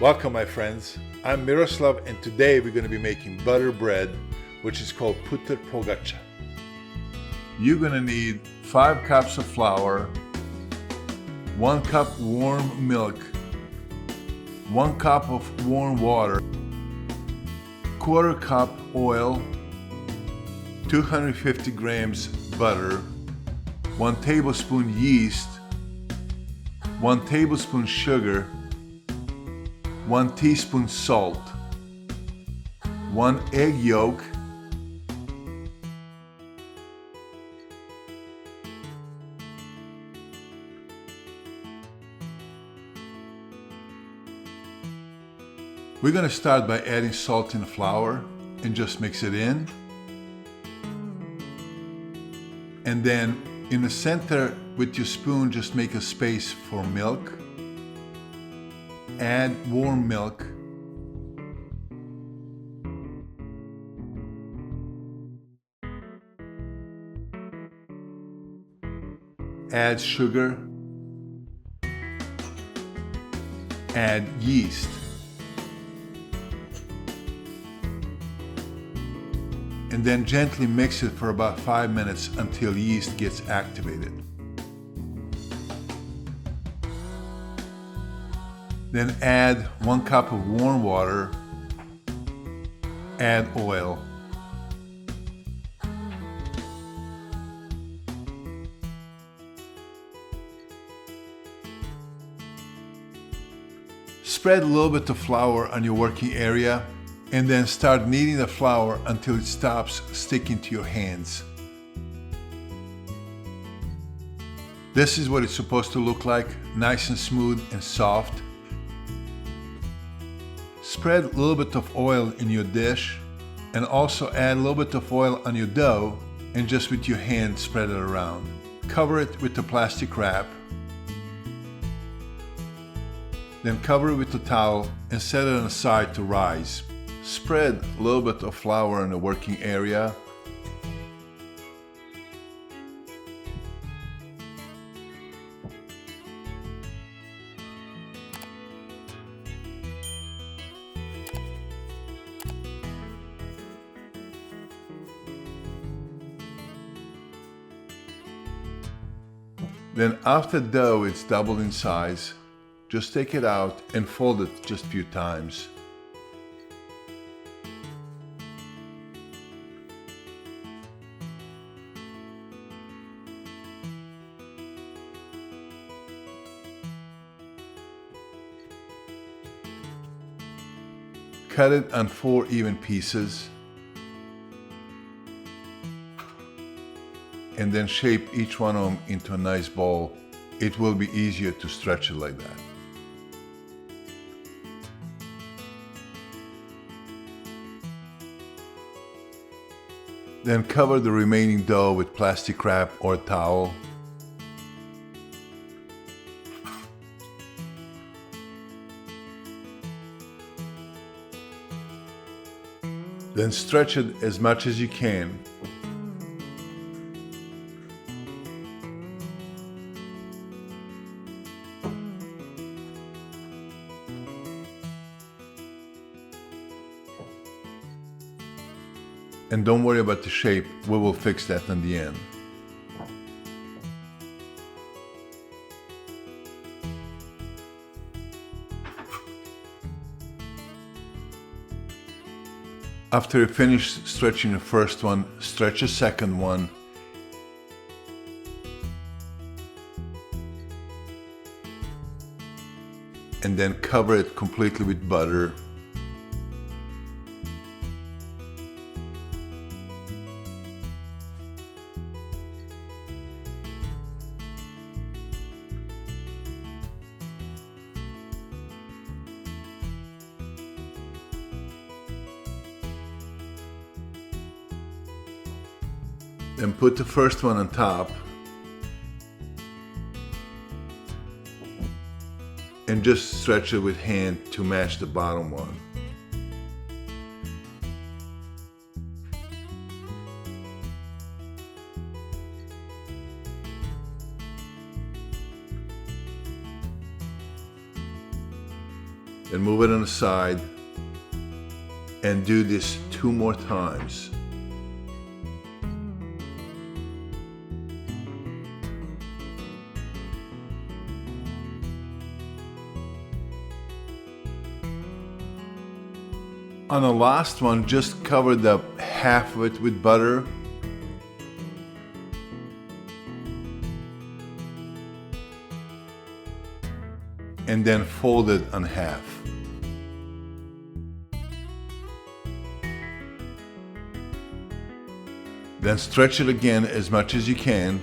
Welcome my friends, I'm Miroslav and today we're going to be making butter bread which is called puter pogača. You're going to need 5 cups of flour, 1 cup warm milk, 1 cup of warm water, 1/4 cup oil, 250 grams butter, 1 tablespoon yeast, 1 tablespoon sugar, 1 teaspoon salt, 1 egg yolk, we're going to start by adding salt in the flour and just mix it in. And then in the center with your spoon just make a space for milk. Add warm milk. Add sugar. Add yeast. And then gently mix it for about 5 minutes until yeast gets activated. Then add 1 cup of warm water, add oil. Spread a little bit of flour on your working area and then start kneading the flour until it stops sticking to your hands. This is what it's supposed to look like, nice and smooth and soft. Spread a little bit of oil in your dish and also add a little bit of oil on your dough and just with your hand spread it around. Cover it with a plastic wrap. Then cover it with a towel and set it on the side to rise. Spread a little bit of flour in the working area. Then after dough it's doubled in size, just take it out and fold it just a few times. Cut it on 4 even pieces. And then shape each one of them into a nice ball. It will be easier to stretch it like that. Then cover the remaining dough with plastic wrap or a towel. Then stretch it as much as you can. And don't worry about the shape, we will fix that in the end. After you finish stretching the first one, stretch the second one. And then cover it completely with butter. Then put the first one on top and just stretch it with hand to match the bottom one. Then move it on the side and do this 2 more times. On the last one, just cover the half of it with butter. And then fold it on half. Then stretch it again as much as you can.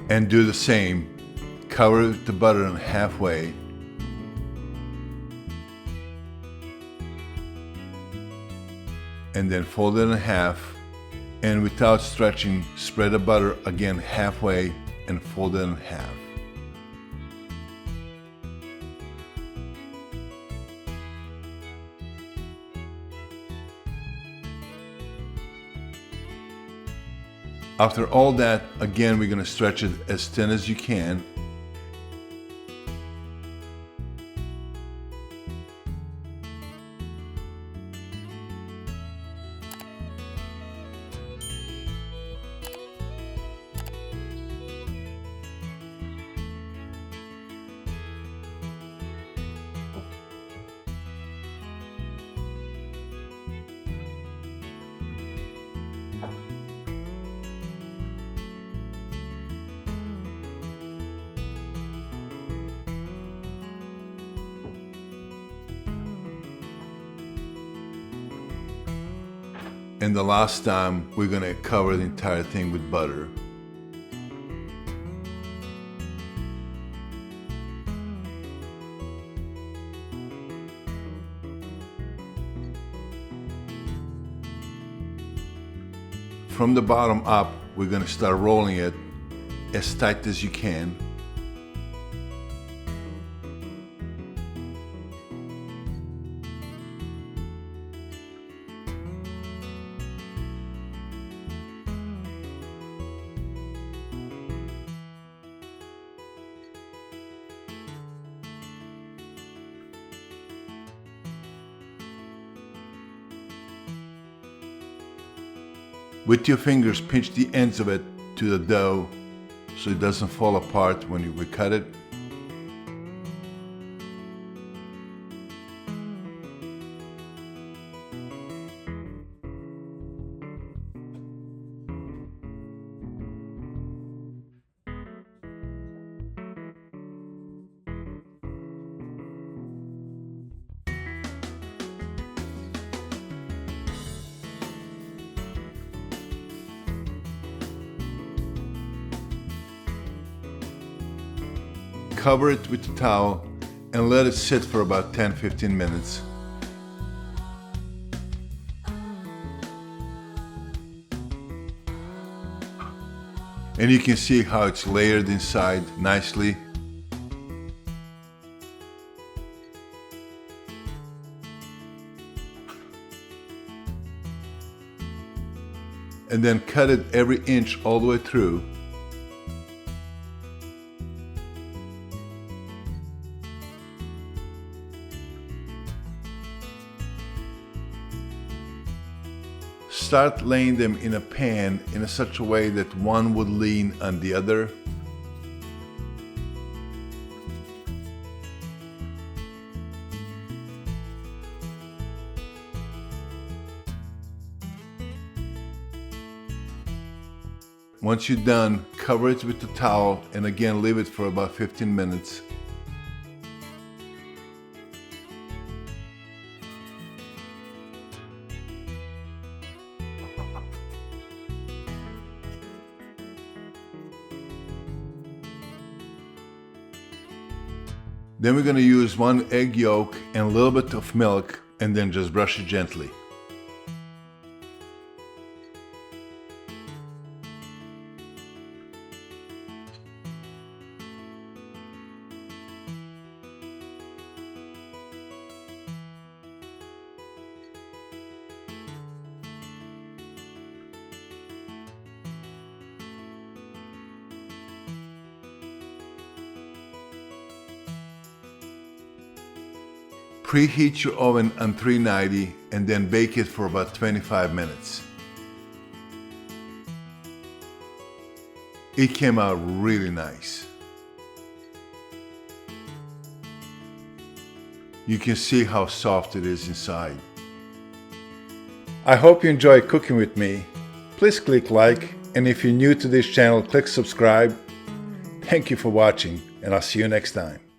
And do the same. Cover the butter in halfway. And then fold it in half. And without stretching, spread the butter again halfway and fold it in half. After all that, again, we're going to stretch it as thin as you can. And the last time, we're going to cover the entire thing with butter. From the bottom up, we're going to start rolling it as tight as you can. With your fingers, pinch the ends of it to the dough so it doesn't fall apart when you recut it. Cover it with the towel and let it sit for about 10-15 minutes. And you can see how it's layered inside nicely. And then cut it every inch all the way through. Start laying them in a pan in such a way that one would lean on the other. Once you're done, cover it with the towel and again leave it for about 15 minutes. Then we're going to use 1 egg yolk and a little bit of milk and then just brush it gently. Preheat your oven on 390 and then bake it for about 25 minutes. It came out really nice. You can see how soft it is inside. I hope you enjoy cooking with me. Please click like, and if you're new to this channel, click subscribe. Thank you for watching, and I'll see you next time.